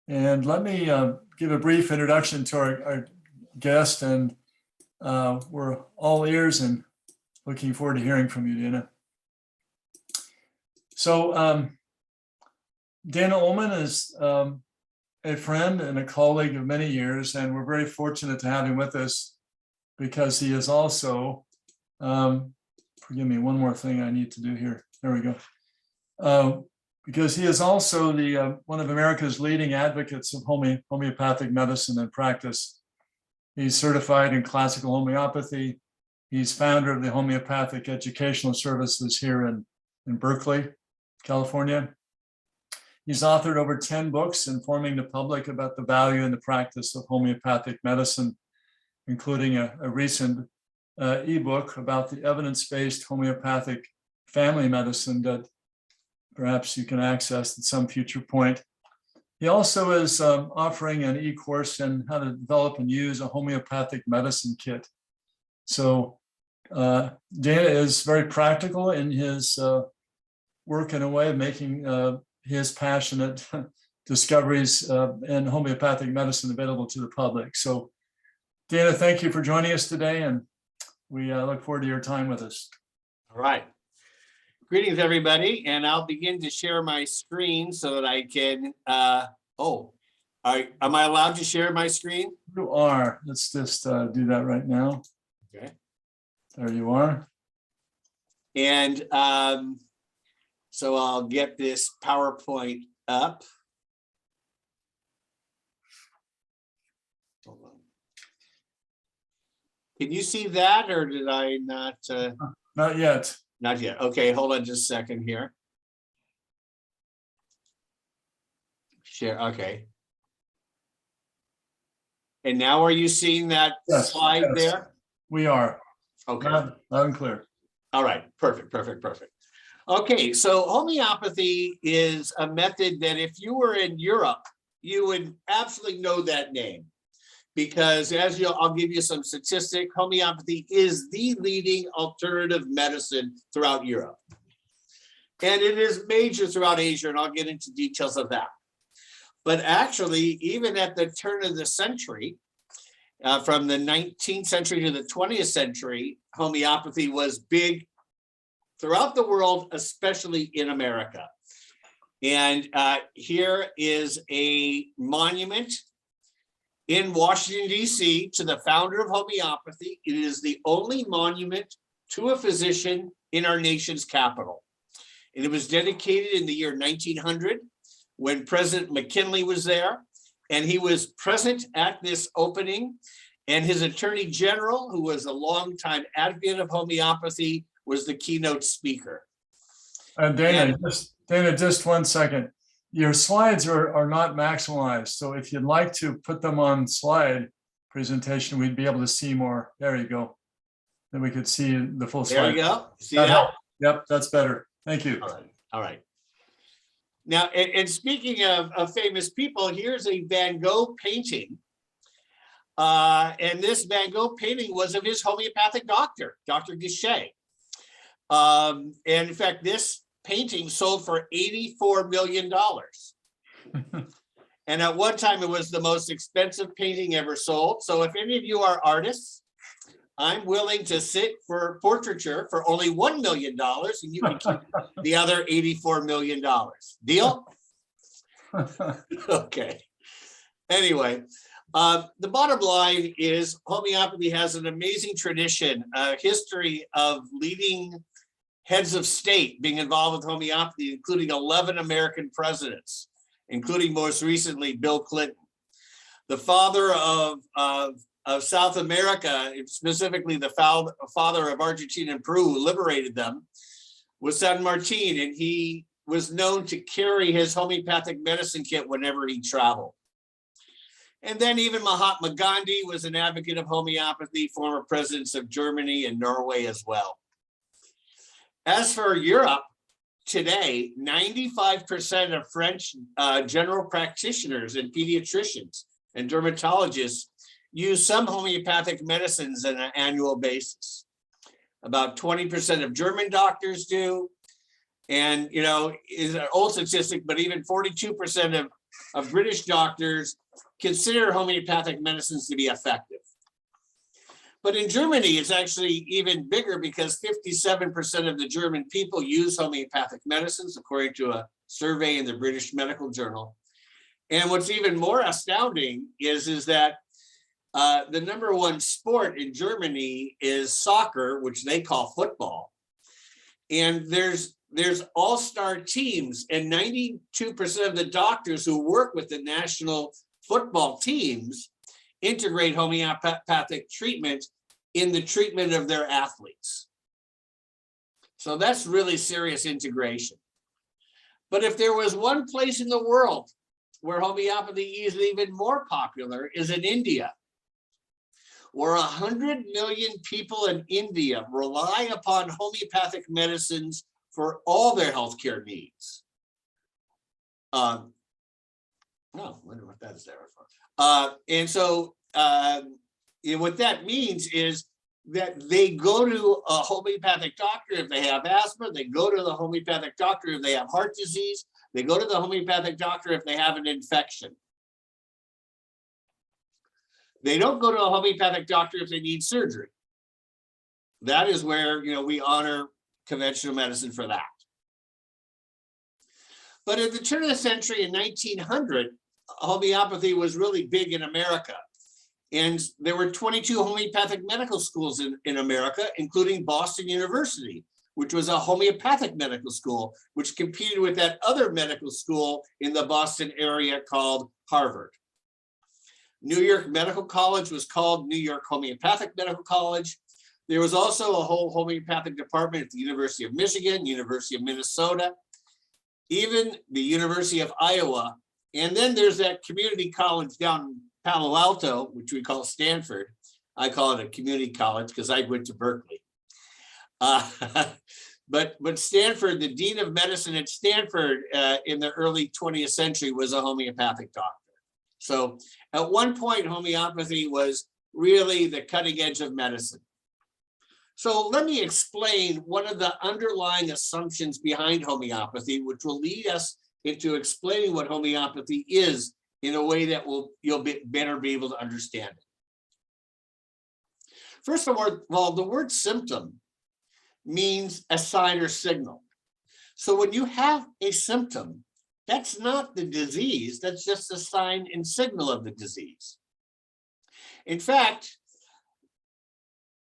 And let me give a brief introduction to our guest, and we're all ears and looking forward to hearing from you, Dana. So Dana Ullman is a friend and a colleague of many years, and we're very fortunate to have him with us because he is also, forgive me, one more thing I need to do here. There we go. Because he is also the one of America's leading advocates of homeopathic medicine and practice. He's certified in classical homeopathy. He's founder of the Homeopathic Educational Services here in Berkeley, California. He's authored over 10 books informing the public about the value and the practice of homeopathic medicine, including a recent ebook about the evidence-based homeopathic family medicine that perhaps you can access at some future point. He also is offering an e-course on how to develop and use a homeopathic medicine kit. So Dana is very practical in his work in a way of making his passionate discoveries in homeopathic medicine available to the public. So Dana, thank you for joining us today, and we look forward to your time with us. All right. Greetings, everybody, and I'll begin to share my screen so that I can, am I allowed to share my screen? You are. Let's just do that right now. Okay. There you are. And so I'll get this PowerPoint up. Hold on. Can you see that, or did I not? Not yet. Not yet. Okay, hold on just a second here. Share, okay. And now are you seeing that slide there? We are. Okay. Loud and clear. All right, perfect, perfect, perfect. Okay, so homeopathy is a method that if you were in Europe, you would absolutely know that name. Because I'll give you some statistics, homeopathy is the leading alternative medicine throughout Europe. And it is major throughout Asia, and I'll get into details of that. But actually, even at the turn of the century, from the 19th century to the 20th century, homeopathy was big throughout the world, especially in America. And here is a monument in Washington, D.C., to the founder of homeopathy. It is the only monument to a physician in our nation's capital. And it was dedicated in the year 1900 when President McKinley was there. And he was present at this opening. And his attorney general, who was a longtime advocate of homeopathy, was the keynote speaker. Dana, just 1 second. Your slides are not maximalized. So if you'd like to put them on slide presentation, we'd be able to see more. There you go. Then we could see the full slide. There you go. See that? Yep, that's better. Thank you. All right. All right. Now, and speaking of famous people, here's a Van Gogh painting. And this Van Gogh painting was of his homeopathic doctor, Dr. Gachet. And in fact, this painting sold for $84 million. And at one time, it was the most expensive painting ever sold. So if any of you are artists, I'm willing to sit for portraiture for only $1 million, and you can keep the other $84 million. Deal? Okay. Anyway, the bottom line is homeopathy has an amazing tradition, a history of leading heads of state being involved with homeopathy, including 11 American presidents, including most recently Bill Clinton. The father of South America, specifically the father of Argentina and Peru, who liberated them, was San Martin, and he was known to carry his homeopathic medicine kit whenever he traveled. And then even Mahatma Gandhi was an advocate of homeopathy, former presidents of Germany and Norway as well. As for Europe, today, 95% of French general practitioners and pediatricians and dermatologists use some homeopathic medicines on an annual basis. About 20% of German doctors do. And, you know, is an old statistic, but even 42% of of British doctors consider homeopathic medicines to be effective. But in Germany, it's actually even bigger because 57% of the German people use homeopathic medicines, according to a survey in the British Medical Journal. And what's even more astounding is that the #1 sport in Germany is soccer, which they call football. And there's all-star teams, and 92% of the doctors who work with the national football teams integrate homeopathic treatment in the treatment of their athletes. So that's really serious integration. But if there was one place in the world where homeopathy is even more popular, is in India, where 100 million people in India rely upon homeopathic medicines for all their healthcare needs. I wonder what that is there for. And so what that means is that they go to a homeopathic doctor if they have asthma, they go to the homeopathic doctor if they have heart disease, they go to the homeopathic doctor if they have an infection. They don't go to a homeopathic doctor if they need surgery. That is where, we honor conventional medicine for that. But at the turn of the century in 1900, homeopathy was really big in America. And there were 22 homeopathic medical schools in America, including Boston University, which was a homeopathic medical school, which competed with that other medical school in the Boston area called Harvard. New York Medical College was called New York Homeopathic Medical College. There was also a whole homeopathic department at the University of Michigan, University of Minnesota, even the University of Iowa. And then there's that community college down in Palo Alto, which we call Stanford. I call it a community college because I went to Berkeley. But Stanford, the dean of medicine at Stanford in the early 20th century was a homeopathic doctor. So at one point, homeopathy was really the cutting edge of medicine. So let me explain one of the underlying assumptions behind homeopathy, which will lead us into explaining what homeopathy is in a way that you'll better be able to understand it. First of all, the word symptom means a sign or signal. So when you have a symptom, that's not the disease, that's just a sign and signal of the disease. In fact,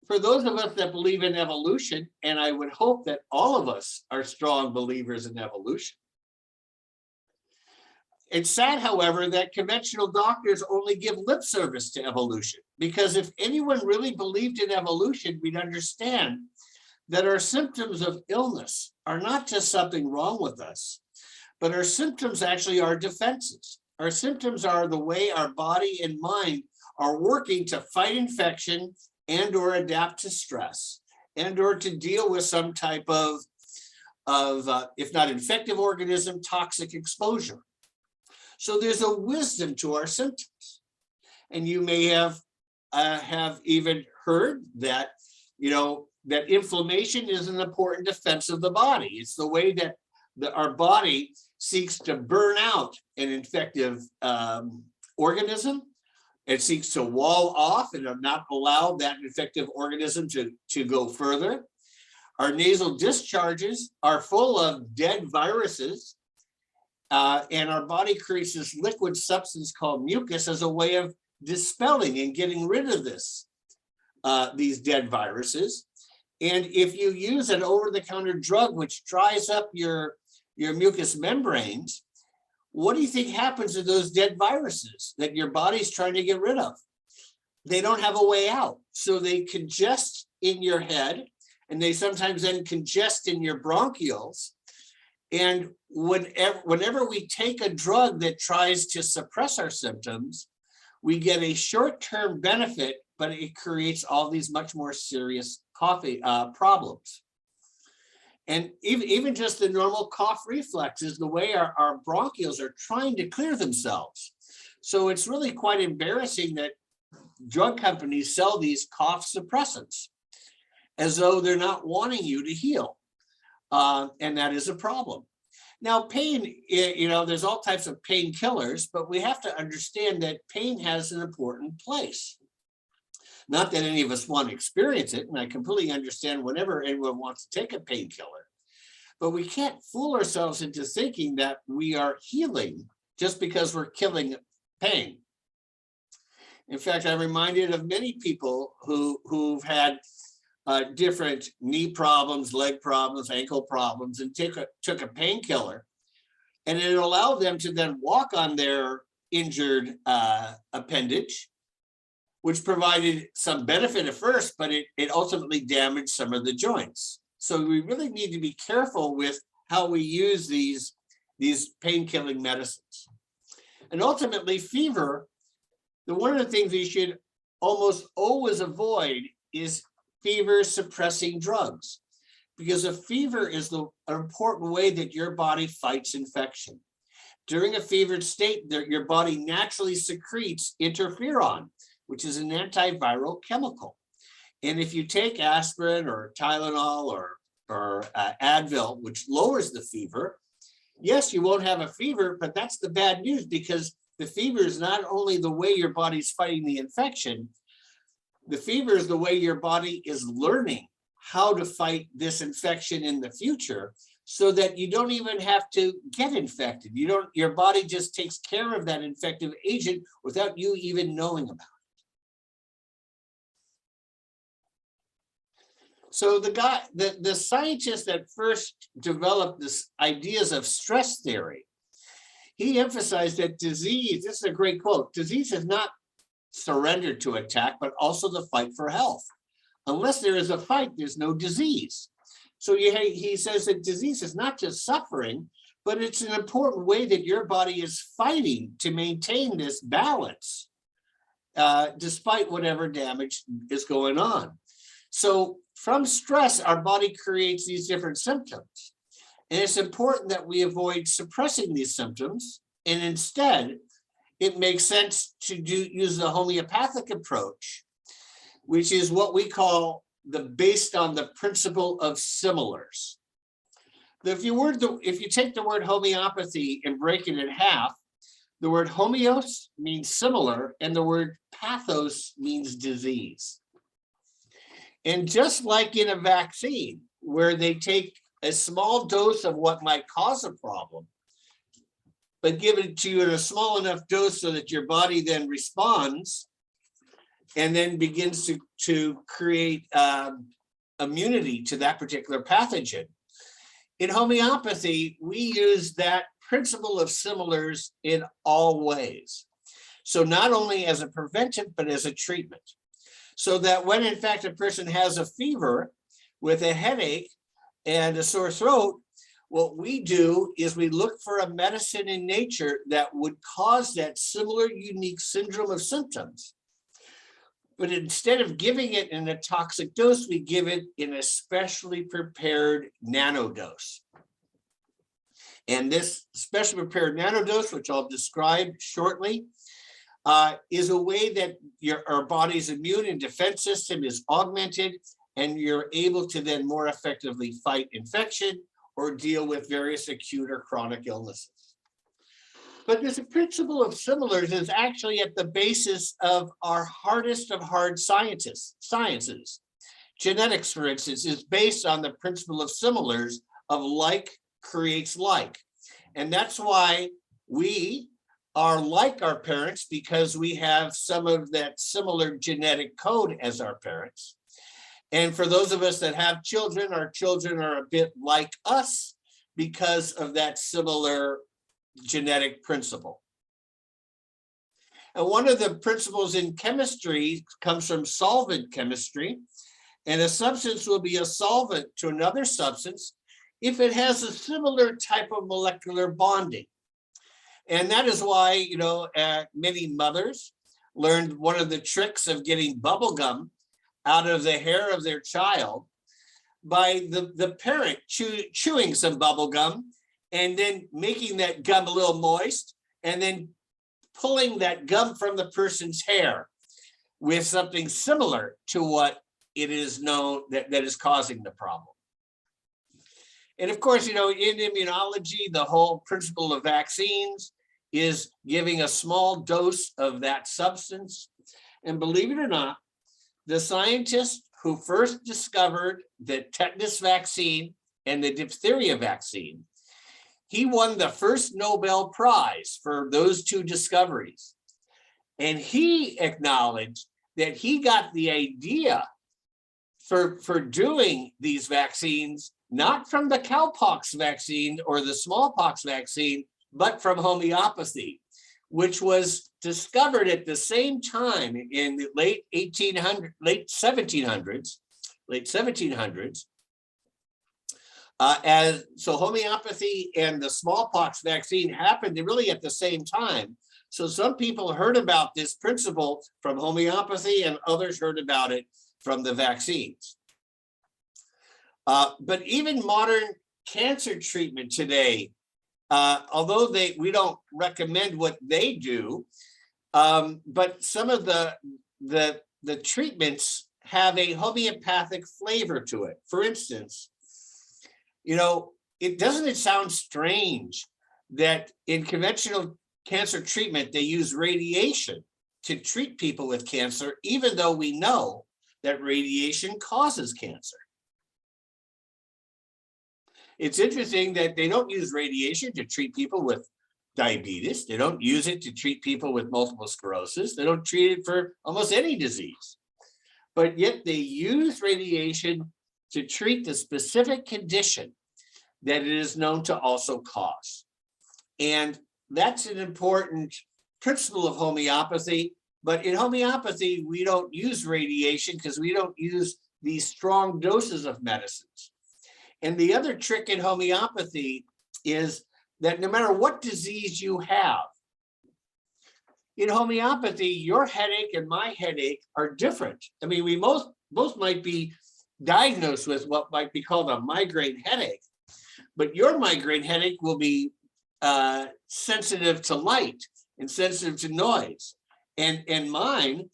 for those of us that believe in evolution, and I would hope that all of us are strong believers in evolution, it's sad, however, that conventional doctors only give lip service to evolution, because if anyone really believed in evolution, we'd understand that our symptoms of illness are not just something wrong with us, but our symptoms actually are defenses. Our symptoms are the way our body and mind are working to fight infection and or adapt to stress and or to deal with some type of if not infective organism, toxic exposure. So there's a wisdom to our symptoms. And you may have even heard that, that inflammation is an important defense of the body. It's the way that our body seeks to burn out an infective organism. It seeks to wall off and not allow that infective organism to go further. Our nasal discharges are full of dead viruses, and our body creates this liquid substance called mucus as a way of dispelling and getting rid of these dead viruses. And if you use an over-the-counter drug which dries up your mucous membranes, what do you think happens to those dead viruses that your body's trying to get rid of? They don't have a way out. So they congest in your head, and they sometimes then congest in your bronchioles. And whenever we take a drug that tries to suppress our symptoms, we get a short-term benefit, but it creates all these much more serious problems. And even just the normal cough reflex is the way our bronchioles are trying to clear themselves. So it's really quite embarrassing that drug companies sell these cough suppressants as though they're not wanting you to heal. And that is a problem. Now, pain, there's all types of painkillers, but we have to understand that pain has an important place. Not that any of us want to experience it, and I completely understand whenever anyone wants to take a painkiller, but we can't fool ourselves into thinking that we are healing just because we're killing pain. In fact, I'm reminded of many people who've had different knee problems, leg problems, ankle problems, and took a painkiller, and it allowed them to then walk on their injured appendage, which provided some benefit at first, but it ultimately damaged some of the joints. So we really need to be careful with how we use these pain-killing medicines. And ultimately, fever, one of the things we should almost always avoid is fever-suppressing drugs, because a fever is an important way that your body fights infection. During a fevered state, your body naturally secretes interferon, which is an antiviral chemical. And if you take aspirin or Tylenol or Advil, which lowers the fever, yes, you won't have a fever, but that's the bad news, because the fever is not only the way your body's fighting the infection, the fever is the way your body is learning how to fight this infection in the future, so that you don't even have to get infected. Your body just takes care of that infective agent without you even knowing about it. So the scientist that first developed this ideas of stress theory, he emphasized that disease, this is a great quote, disease is not surrender to attack, but also the fight for health. Unless there is a fight, there's no disease. So he says that disease is not just suffering, but it's an important way that your body is fighting to maintain this balance, despite whatever damage is going on. So from stress, our body creates these different symptoms. And it's important that we avoid suppressing these symptoms. And instead, it makes sense to use the homeopathic approach, which is what we call based on the principle of similars. If you take the word homeopathy and break it in half, the word homeos means similar, and the word pathos means disease. And just like in a vaccine, where they take a small dose of what might cause a problem, but give it to you in a small enough dose so that your body then responds and then begins to create immunity to that particular pathogen. In homeopathy, we use that principle of similars in all ways. So not only as a preventive, but as a treatment. So that when in fact a person has a fever with a headache and a sore throat, what we do is we look for a medicine in nature that would cause that similar unique syndrome of symptoms. But instead of giving it in a toxic dose, we give it in a specially prepared nanodose. And this specially prepared nanodose, which I'll describe shortly, is a way that our body's immune and defense system is augmented, and you're able to then more effectively fight infection or deal with various acute or chronic illnesses. But this principle of similars is actually at the basis of our hardest of hard sciences. Genetics, for instance, is based on the principle of similars, of like creates like. And that's why we are like our parents, because we have some of that similar genetic code as our parents. And for those of us that have children, our children are a bit like us because of that similar genetic principle. And one of the principles in chemistry comes from solvent chemistry, and a substance will be a solvent to another substance if it has a similar type of molecular bonding. And that is why, many mothers learned one of the tricks of getting bubble gum out of the hair of their child by the parent chewing some bubble gum and then making that gum a little moist and then pulling that gum from the person's hair with something similar to what it is known that is causing the problem. And of course, in immunology, the whole principle of vaccines is giving a small dose of that substance. And believe it or not, the scientist who first discovered the tetanus vaccine and the diphtheria vaccine, he won the first Nobel Prize for those two discoveries. And he acknowledged that he got the idea for doing these vaccines, not from the cowpox vaccine or the smallpox vaccine, but from homeopathy, which was discovered at the same time in the late 1700s. So homeopathy and the smallpox vaccine happened really at the same time. So some people heard about this principle from homeopathy and others heard about it from the vaccines. But even modern cancer treatment today, although we don't recommend what they do, but some of the treatments have a homeopathic flavor to it. For instance, doesn't it sound strange that in conventional cancer treatment, they use radiation to treat people with cancer, even though we know that radiation causes cancer? It's interesting that they don't use radiation to treat people with diabetes. They don't use it to treat people with multiple sclerosis. They don't treat it for almost any disease. But yet they use radiation to treat the specific condition that it is known to also cause. And that's an important principle of homeopathy. But in homeopathy, we don't use radiation because we don't use these strong doses of medicines. And the other trick in homeopathy is that no matter what disease you have, in homeopathy, your headache and my headache are different. I mean, we both might be diagnosed with what might be called a migraine headache, but your migraine headache will be sensitive to light and sensitive to noise. And mine,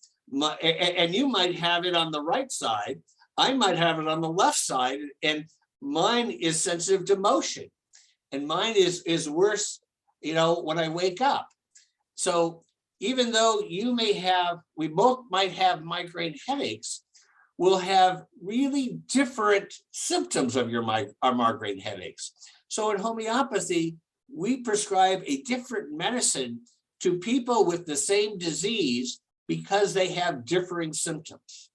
and you might have it on the right side, I might have it on the left side, and mine is sensitive to motion, and mine is worse, when I wake up. So even though we both might have migraine headaches, we'll have really different symptoms of our migraine headaches. So in homeopathy, we prescribe a different medicine to people with the same disease because they have differing symptoms.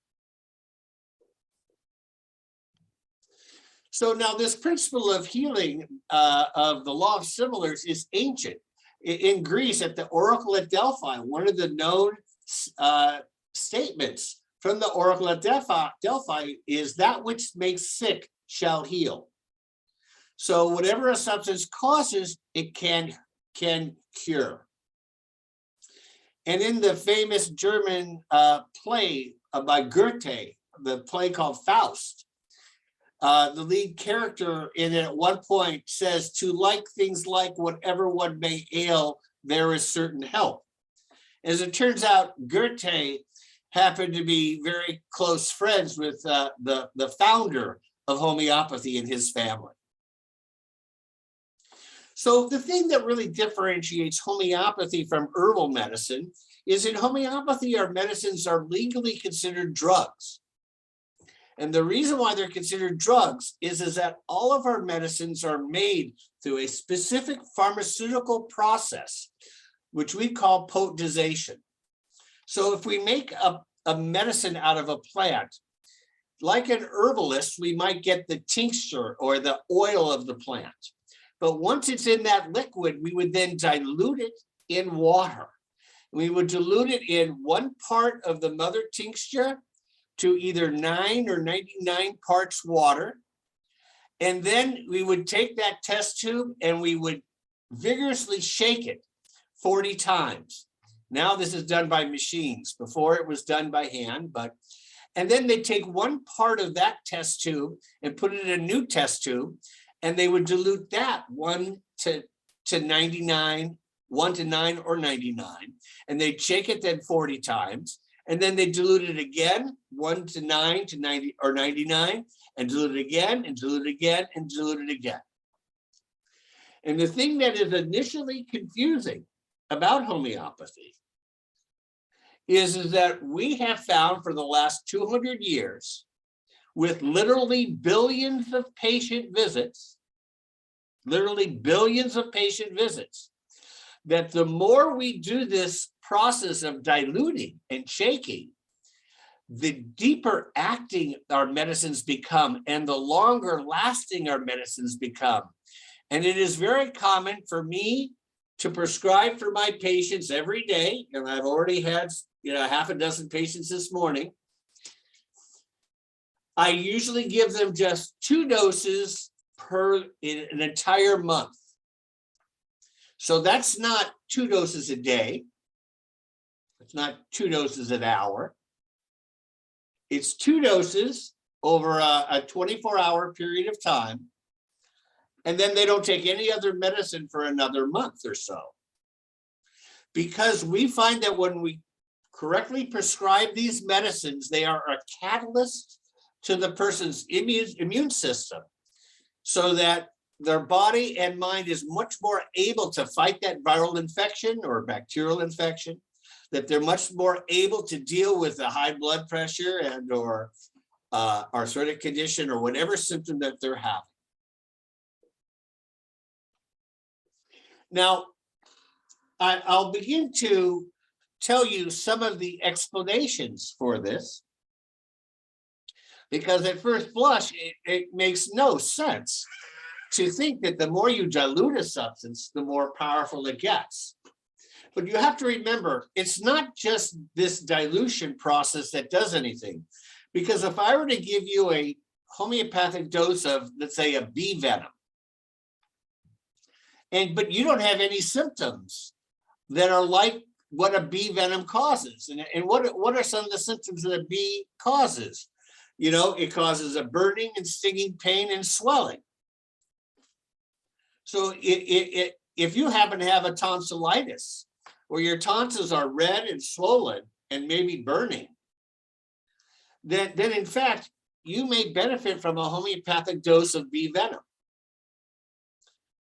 So now this principle of healing of the law of similars is ancient. In Greece, at the Oracle at Delphi, one of the known statements from the Oracle at Delphi is that which makes sick shall heal. So whatever a substance causes, it can cure. And in the famous German play by Goethe, the play called Faust, the lead character in it at one point says, "To like things like whatever one may ail, there is certain help." As it turns out, Goethe happened to be very close friends with the founder of homeopathy and his family. So the thing that really differentiates homeopathy from herbal medicine is in homeopathy, our medicines are legally considered drugs. And the reason why they're considered drugs is that all of our medicines are made through a specific pharmaceutical process, which we call potentization. So if we make a medicine out of a plant, like an herbalist, we might get the tincture or the oil of the plant. But once it's in that liquid, we would then dilute it in water. We would dilute it in 1 part of the mother tincture to either 9 or 99 parts water. And then we would take that test tube and we would vigorously shake it 40 times. Now this is done by machines. Before it was done by hand, and then they take 1 part of that test tube and put it in a new test tube, and they would dilute that 1 to 99, 1 to 9 or 99, and they'd shake it then 40 times. And then they dilute it again, 1 to 9 to 90 or 99, and dilute it again, and dilute it again, and dilute it again. And the thing that is initially confusing about homeopathy is that we have found for the last 200 years, with literally billions of patient visits, that the more we do this process of diluting and shaking, the deeper acting our medicines become and the longer lasting our medicines become. And it is very common for me to prescribe for my patients every day, and I've already had half a dozen patients this morning. I usually give them just 2 doses in an entire month. So that's not 2 doses a day. It's not 2 doses an hour. It's 2 doses over a 24-hour period of time. And then they don't take any other medicine for another month or so. Because we find that when we correctly prescribe these medicines, they are a catalyst to the person's immune system, so that their body and mind is much more able to fight that viral infection or bacterial infection, that they're much more able to deal with the high blood pressure and or arthritic condition or whatever symptom that they're having. Now, I'll begin to tell you some of the explanations for this, because at first blush, it makes no sense to think that the more you dilute a substance, the more powerful it gets. But you have to remember, it's not just this dilution process that does anything. Because if I were to give you a homeopathic dose of, let's say, a bee venom, but you don't have any symptoms that are like what a bee venom causes. And what are some of the symptoms that a bee causes? It causes a burning and stinging pain and swelling. So if you happen to have a tonsillitis, or your tonsils are red and swollen and maybe burning, then in fact, you may benefit from a homeopathic dose of bee venom.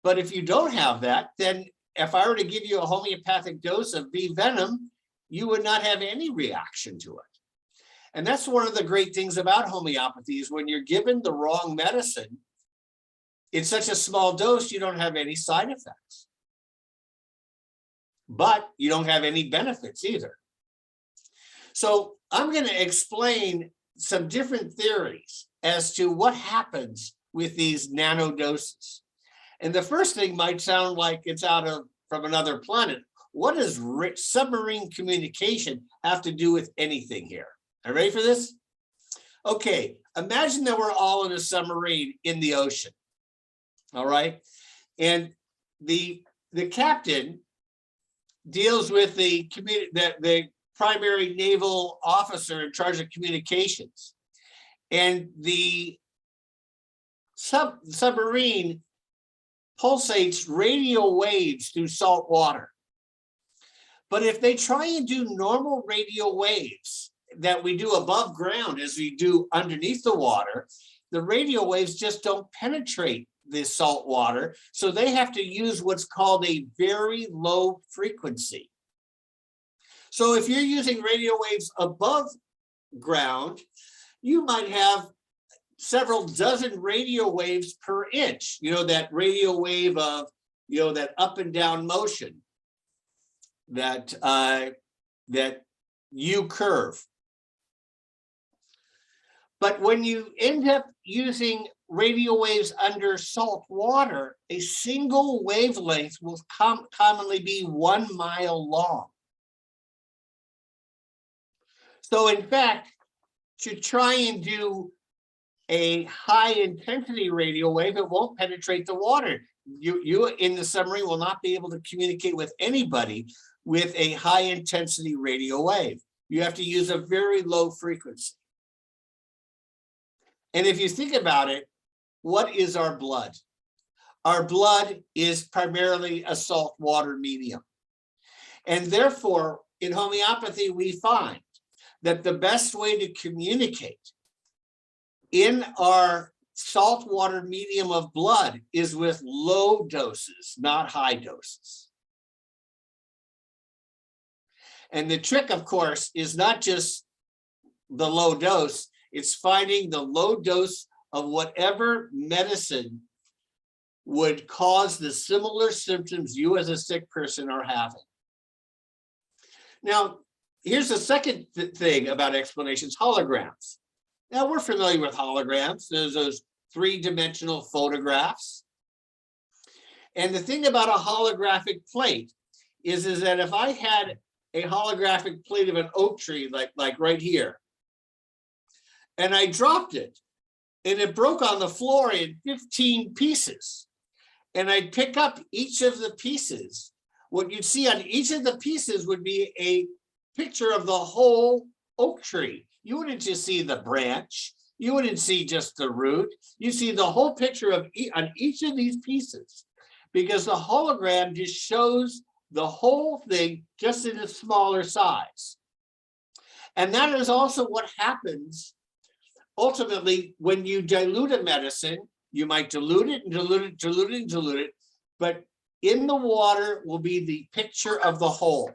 But if you don't have that, then if I were to give you a homeopathic dose of bee venom, you would not have any reaction to it. And that's one of the great things about homeopathy is when you're given the wrong medicine, in such a small dose, you don't have any side effects. But you don't have any benefits either. So I'm going to explain some different theories as to what happens with these nanodoses. And the first thing might sound like it's from another planet. What does submarine communication have to do with anything here? Are you ready for this? Okay, imagine that we're all in a submarine in the ocean. All right. And the captain deals with the primary naval officer in charge of communications. And the submarine pulsates radio waves through salt water. But if they try and do normal radio waves that we do above ground as we do underneath the water, the radio waves just don't penetrate the salt water. So they have to use what's called a very low frequency. So if you're using radio waves above ground, you might have several dozen radio waves per inch, that radio wave of, that up and down motion, that U curve. But when you end up using radio waves under salt water, a single wavelength will commonly be 1 mile long. So in fact, to try and do a high intensity radio wave, it won't penetrate the water. You in the submarine will not be able to communicate with anybody with a high intensity radio wave. You have to use a very low frequency. And if you think about it, what is our blood? Our blood is primarily a salt water medium. And therefore, in homeopathy, we find that the best way to communicate in our saltwater medium of blood is with low doses, not high doses. And the trick, of course, is not just the low dose, it's finding the low dose of whatever medicine would cause the similar symptoms you as a sick person are having. Now, here's the second thing about explanations, holograms. Now, we're familiar with holograms. There's those three-dimensional photographs. And the thing about a holographic plate is that if I had a holographic plate of an oak tree, like right here, and I dropped it, and it broke on the floor in 15 pieces, and I'd pick up each of the pieces, what you'd see on each of the pieces would be a picture of the whole oak tree. You wouldn't just see the branch, you wouldn't see just the root, you see the whole picture of on each of these pieces, because the hologram just shows the whole thing just in a smaller size. And that is also what happens ultimately when you dilute a medicine. You might dilute it and dilute it, dilute it and dilute it, but in the water will be the picture of the whole.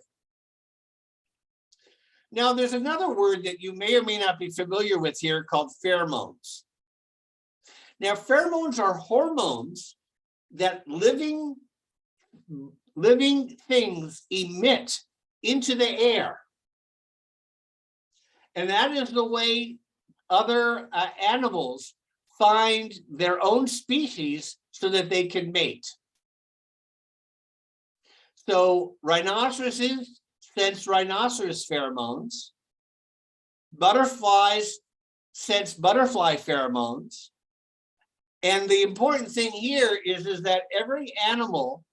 Now, there's another word that you may or may not be familiar with here called pheromones. Now, pheromones are hormones that living things emit into the air. And that is the way other animals find their own species so that they can mate. So rhinoceroses sense rhinoceros pheromones. Butterflies sense butterfly pheromones. And the important thing here is that every animal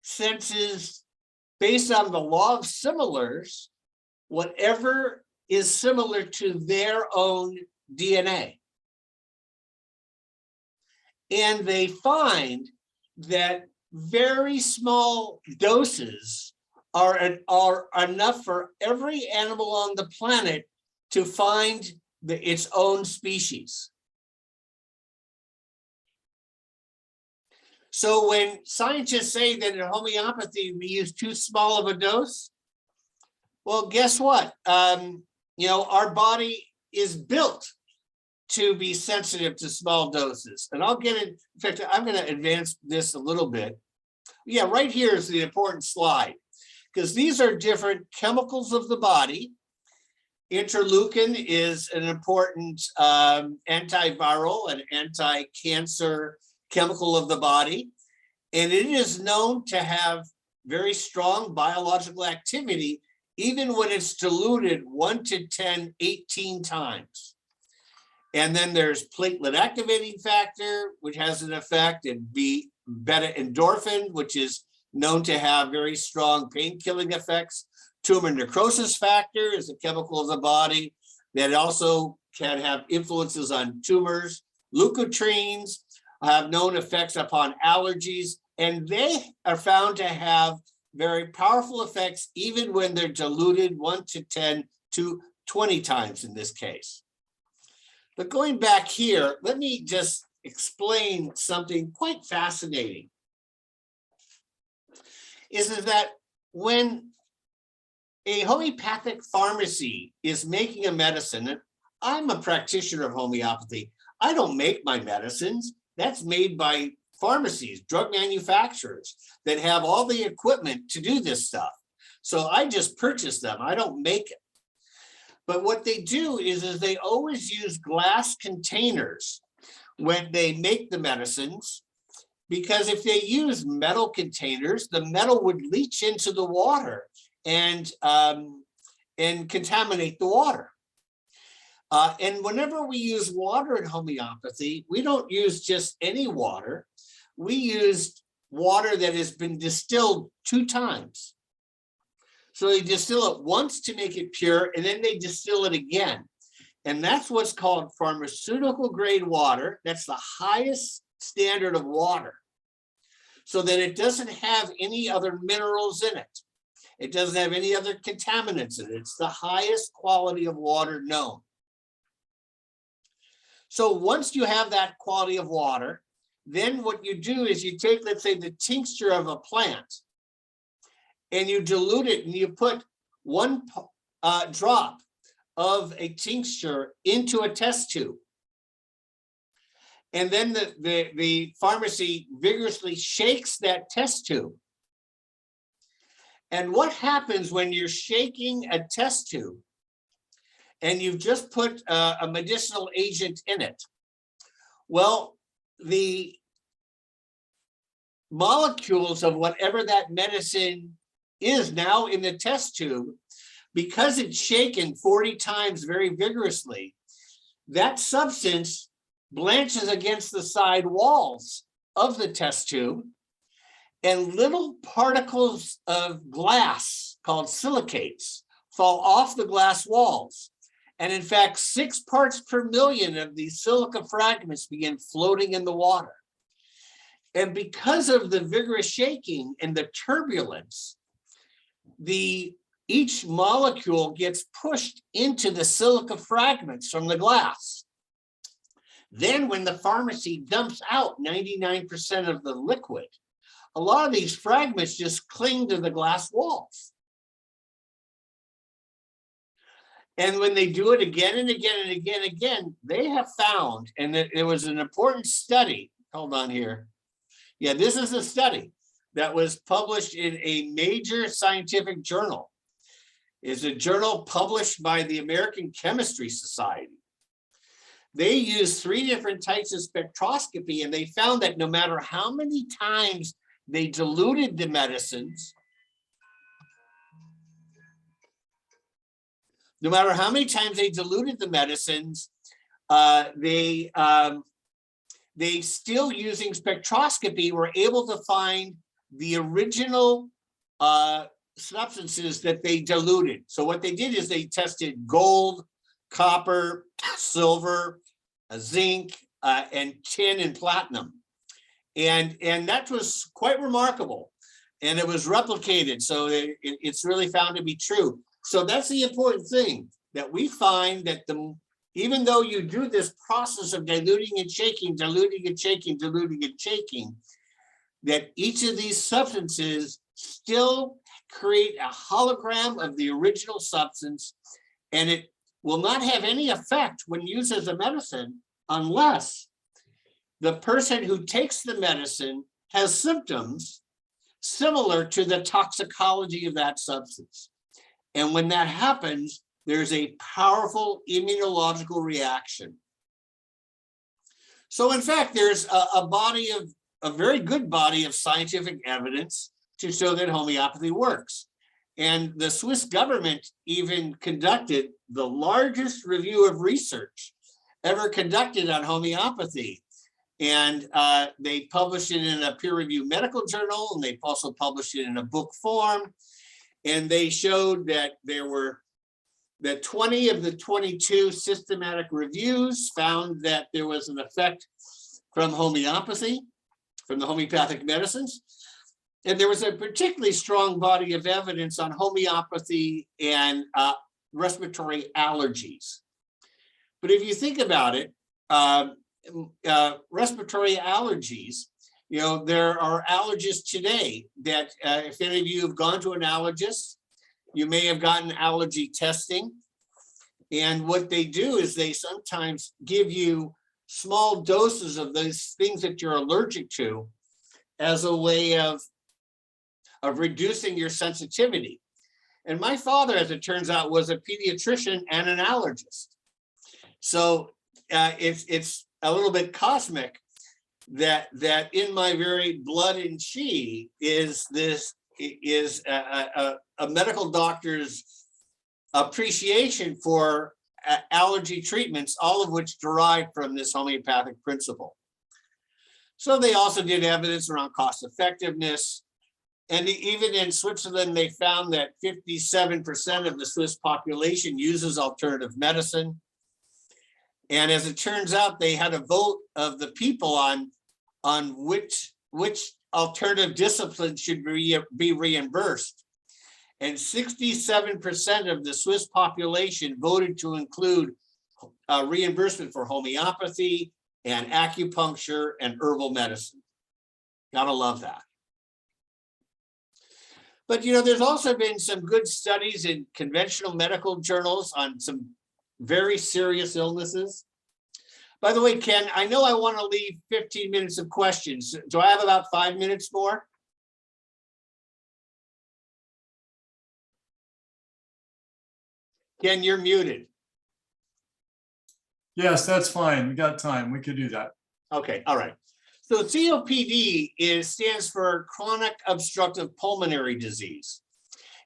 senses, based on the law of similars, whatever is similar to their own DNA. And they find that very small doses are enough for every animal on the planet to find its own species. So when scientists say that in homeopathy we use too small of a dose, well, guess what? Our body is built to be sensitive to small doses. And I'll get it. In fact, I'm going to advance this a little bit. Yeah, right here is the important slide, because these are different chemicals of the body. Interleukin is an important antiviral and anti-cancer chemical of the body. And it is known to have very strong biological activity, even when it's diluted 1 to 10, 18 times. And then there's platelet activating factor, which has an effect, and beta endorphin, which is known to have very strong pain-killing effects. Tumor necrosis factor is a chemical of the body that also can have influences on tumors. Leukotrienes have known effects upon allergies, and they are found to have very powerful effects even when they're diluted 1 to 10 to 20 times in this case. But going back here, let me just explain something quite fascinating. Is that when a homeopathic pharmacy is making a medicine, and I'm a practitioner of homeopathy, I don't make my medicines. That's made by pharmacies, drug manufacturers that have all the equipment to do this stuff. So I just purchase them. I don't make it. But what they do is they always use glass containers when they make the medicines, because if they use metal containers, the metal would leach into the water and contaminate the water. And whenever we use water in homeopathy, we don't use just any water. We use water that has been distilled 2 times. So they distill it once to make it pure, and then they distill it again. And that's what's called pharmaceutical grade water. That's the highest standard of water, so that it doesn't have any other minerals in it. It doesn't have any other contaminants in it. It's the highest quality of water known. So once you have that quality of water, then what you do is you take, let's say, the tincture of a plant and you dilute it and you put one drop of a tincture into a test tube. And then the pharmacy vigorously shakes that test tube. And what happens when you're shaking a test tube and you've just put a medicinal agent in it? Well, the molecules of whatever that medicine is now in the test tube, because it's shaken 40 times very vigorously, that substance blanches against the side walls of the test tube, and little particles of glass called silicates fall off the glass walls. And in fact, 6 parts per million of these silica fragments begin floating in the water. And because of the vigorous shaking and the turbulence, each molecule gets pushed into the silica fragments from the glass. Then when the pharmacy dumps out 99% of the liquid, a lot of these fragments just cling to the glass walls. And when they do it again and again and again and again, they have found, and it was an important study, hold on here. Yeah, this is a study that was published in a major scientific journal. It's a journal published by the American Chemistry Society. They used 3 different types of spectroscopy, and they found that no matter how many times they diluted the medicines, they still, using spectroscopy, were able to find the original substances that they diluted. So what they did is they tested gold, copper, silver, zinc, and tin and platinum. And that was quite remarkable. And it was replicated. So it's really found to be true. So that's the important thing, that we find that even though you do this process of diluting and shaking, diluting and shaking, diluting and shaking, that each of these substances still create a hologram of the original substance, and it will not have any effect when used as a medicine unless the person who takes the medicine has symptoms similar to the toxicology of that substance. And when that happens, there's a powerful immunological reaction. So in fact, there's a very good body of scientific evidence to show that homeopathy works. And the Swiss government even conducted the largest review of research ever conducted on homeopathy. And they published it in a peer-reviewed medical journal, and they also published it in a book form. And they showed that 20 of the 22 systematic reviews found that there was an effect from homeopathy, from the homeopathic medicines. And there was a particularly strong body of evidence on homeopathy and respiratory allergies. But if you think about it, respiratory allergies, there are allergists today that if any of you have gone to an allergist, you may have gotten allergy testing. And what they do is they sometimes give you small doses of those things that you're allergic to as a way of reducing your sensitivity. And my father, as it turns out, was a pediatrician and an allergist. So it's a little bit cosmic that in my very blood and chi is a medical doctor's appreciation for allergy treatments, all of which derive from this homeopathic principle. So they also did evidence around cost effectiveness. And even in Switzerland, they found that 57% of the Swiss population uses alternative medicine. And as it turns out, they had a vote of the people on which alternative disciplines should be reimbursed. and 67% of the Swiss population voted to include reimbursement for homeopathy and acupuncture and herbal medicine. Gotta love that. But there's also been some good studies in conventional medical journals on some very serious illnesses. By the way, Ken, I know I want to leave 15 minutes of questions. Do I have about 5 minutes more? Ken, you're muted. Yes, that's fine. We got time. We could do that. Okay, all right. So COPD stands for chronic obstructive pulmonary disease,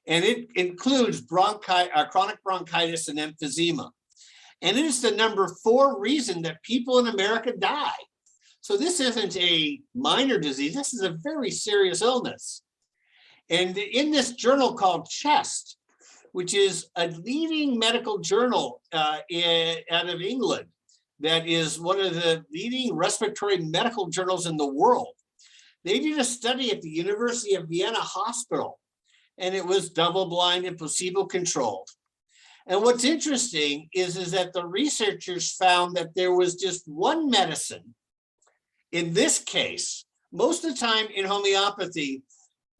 and it includes chronic bronchitis and emphysema. And it is the #4 reason that people in America die. So this isn't a minor disease. This is a very serious illness. And in this journal called Chest, which is a leading medical journal out of England, that is one of the leading respiratory medical journals in the world. They did a study at the University of Vienna Hospital, and it was double-blind and placebo-controlled. And what's interesting is that the researchers found that there was just one medicine. In this case, most of the time in homeopathy,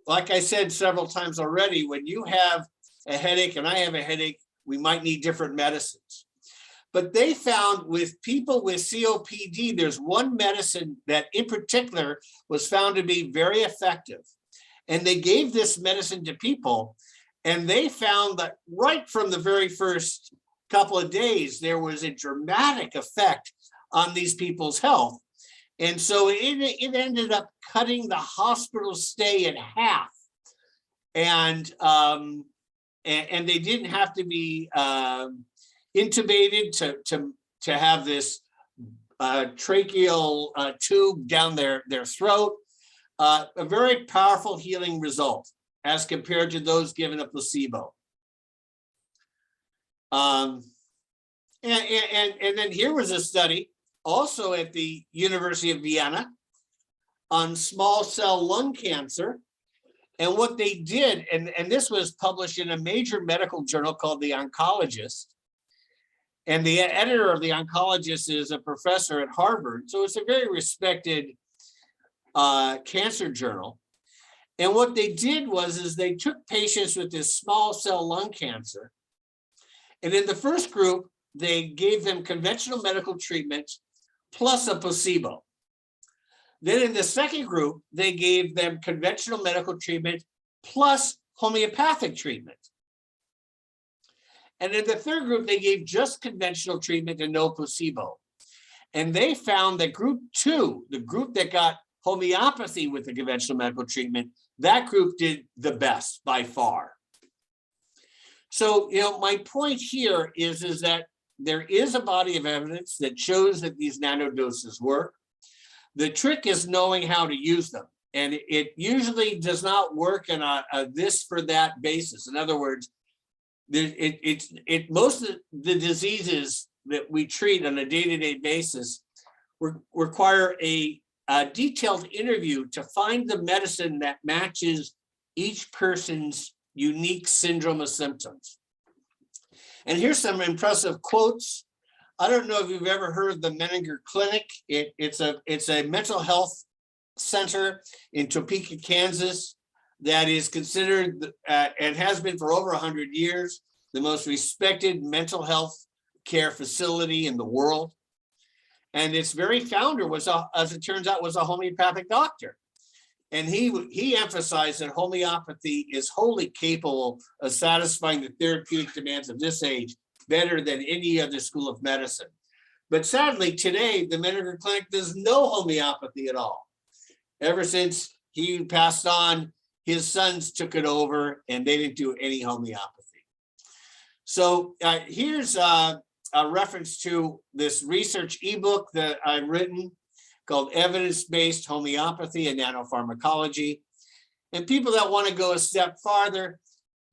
like I said several times already, when you have a headache and I have a headache, we might need different medicines. But they found with people with COPD, there's one medicine that in particular was found to be very effective. And they gave this medicine to people, and they found that right from the very first couple of days, there was a dramatic effect on these people's health. And so it ended up cutting the hospital stay in half. And they didn't have to be intubated to have this tracheal tube down their throat. A very powerful healing result as compared to those given a placebo. And then here was a study also at the University of Vienna on small cell lung cancer. And what they did, and this was published in a major medical journal called The Oncologist. And the editor of The Oncologist is a professor at Harvard. So it's a very respected cancer journal. And what they did was they took patients with this small cell lung cancer. And in the first group, they gave them conventional medical treatment plus a placebo. Then in the second group, they gave them conventional medical treatment plus homeopathic treatment. And in the third group, they gave just conventional treatment and no placebo. And they found that group 2, the group that got homeopathy with the conventional medical treatment, that group did the best by far. So, my point here is that there is a body of evidence that shows that these nanodoses work. The trick is knowing how to use them. And it usually does not work on a this for that basis. In other words, most of the diseases that we treat on a day-to-day basis require a detailed interview to find the medicine that matches each person's unique syndrome of symptoms. And here's some impressive quotes. I don't know if you've ever heard of the Menninger Clinic. It's a mental health center in Topeka, Kansas, that is considered and has been for over 100 years the most respected mental health care facility in the world. And its very founder was, as it turns out, was a homeopathic doctor. And he emphasized that homeopathy is wholly capable of satisfying the therapeutic demands of this age better than any other school of medicine. But sadly, today, the Menninger Clinic does no homeopathy at all. Ever since he passed on, his sons took it over and they didn't do any homeopathy. So here's a reference to this research ebook that I've written called Evidence-Based Homeopathy and Nanopharmacology. And people that want to go a step farther,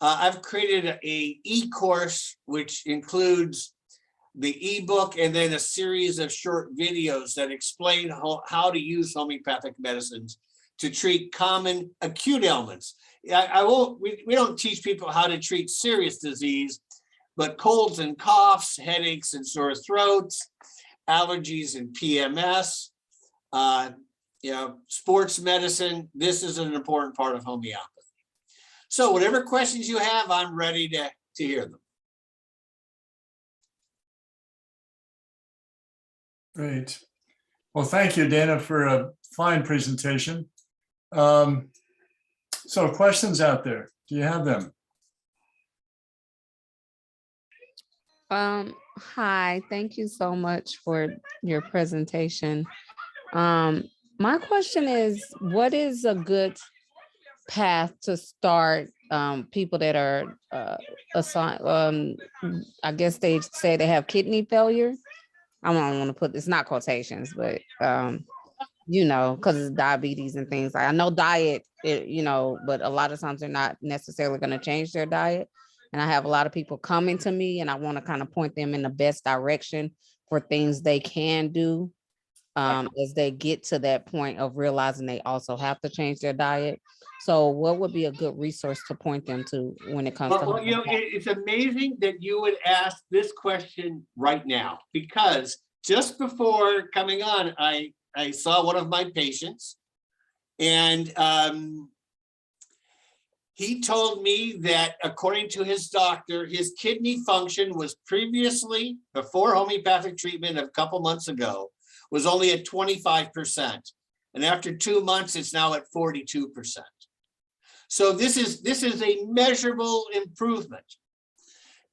I've created an e-course, which includes the ebook and then a series of short videos that explain how to use homeopathic medicines to treat common acute ailments. I won't, we don't teach people how to treat serious disease, but colds and coughs, headaches and sore throats, allergies and PMS, sports medicine, this is an important part of homeopathy. So whatever questions you have, I'm ready to hear them. Great. Well, thank you, Dana, for a fine presentation. So questions out there, do you have them? Hi, thank you so much for your presentation. My question is, what is a good path to start people that are assigned, I guess they say they have kidney failure? I don't want to put, it's not quotations, but because it's diabetes and things. I know diet, but a lot of times they're not necessarily going to change their diet. And I have a lot of people coming to me and I want to kind of point them in the best direction for things they can do as they get to that point of realizing they also have to change their diet. So what would be a good resource to point them to when it comes to? Well, it's amazing that you would ask this question right now, because just before coming on, I saw one of my patients, and he told me that according to his doctor, his kidney function was previously, before homeopathic treatment a couple months ago, was only at 25%. And after 2 months, it's now at 42%. So this is a measurable improvement.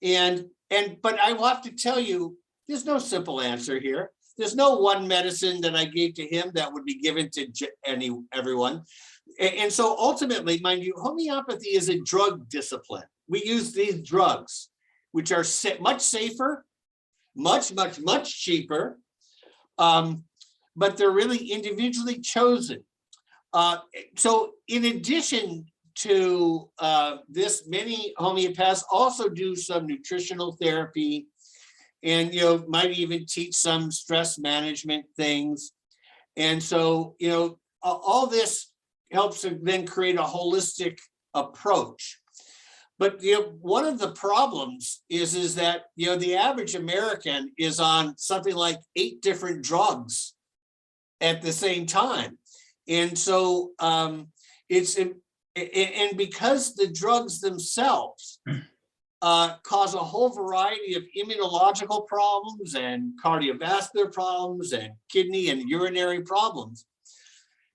But I will have to tell you, there's no simple answer here. There's no one medicine that I gave to him that would be given to everyone. And so ultimately, mind you, homeopathy is a drug discipline. We use these drugs, which are much safer, much cheaper, but they're really individually chosen. So in addition to this, many homeopaths also do some nutritional therapy, and might even teach some stress management things. And so all this helps to then create a holistic approach. But one of the problems is that the average American is on something like 8 different drugs at the same time. And so and because the drugs themselves cause a whole variety of immunological problems and cardiovascular problems and kidney and urinary problems,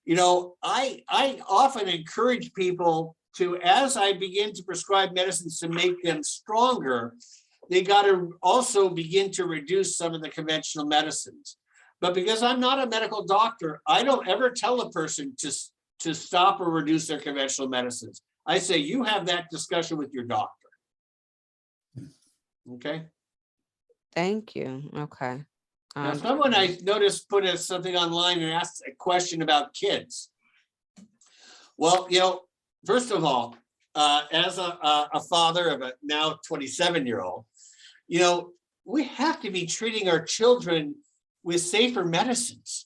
I often encourage people to, as I begin to prescribe medicines to make them stronger, they got to also begin to reduce some of the conventional medicines. But because I'm not a medical doctor, I don't ever tell a person to stop or reduce their conventional medicines. I say, you have that discussion with your doctor. Okay. Thank you. Okay. Now, someone I noticed put something online and asked a question about kids. Well, first of all, as a father of a now 27-year-old, we have to be treating our children with safer medicines.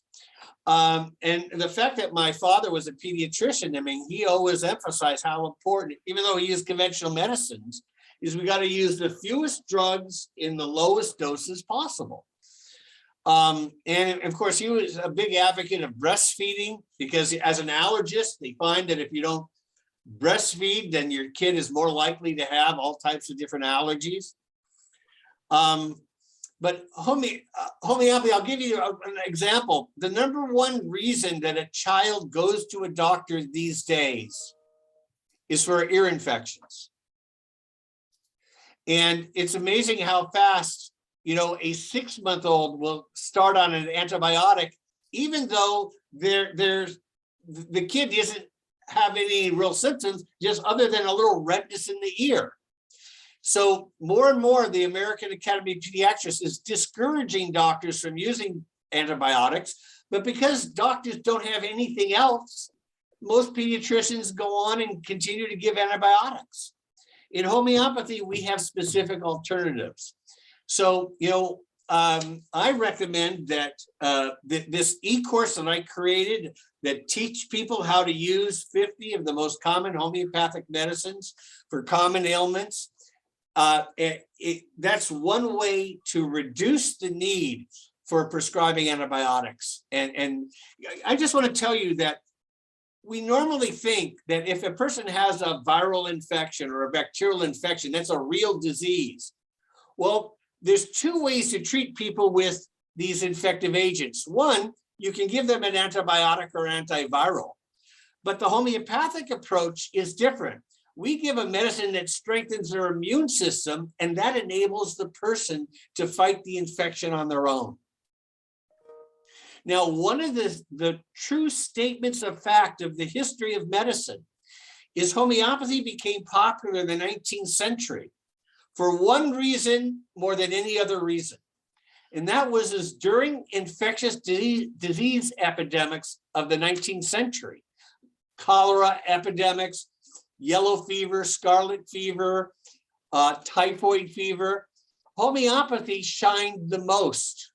And the fact that my father was a pediatrician, he always emphasized how important, even though he used conventional medicines, is we got to use the fewest drugs in the lowest doses possible. And of course, he was a big advocate of breastfeeding, because as an allergist, they find that if you don't breastfeed, then your kid is more likely to have all types of different allergies. But homeopathy, I'll give you an example. The number one reason that a child goes to a doctor these days is for ear infections. And it's amazing how fast, a 6-month-old will start on an antibiotic, even though the kid doesn't have any real symptoms, just other than a little redness in the ear. So more and more, the American Academy of Pediatrics is discouraging doctors from using antibiotics, but because doctors don't have anything else, most pediatricians go on and continue to give antibiotics. In homeopathy, we have specific alternatives. So, I recommend that this e-course that I created that teach people how to use 50 of the most common homeopathic medicines for common ailments. That's one way to reduce the need for prescribing antibiotics. And I just want to tell you that we normally think that if a person has a viral infection or a bacterial infection, that's a real disease. Well, there's two ways to treat people with these infective agents. One, you can give them an antibiotic or antiviral, but the homeopathic approach is different. We give a medicine that strengthens their immune system, and that enables the person to fight the infection on their own. Now, one of the true statements of fact of the history of medicine is homeopathy became popular in the 19th century for one reason more than any other reason. And that was during infectious disease epidemics of the 19th century, cholera epidemics, yellow fever, scarlet fever, typhoid fever, homeopathy shined the most.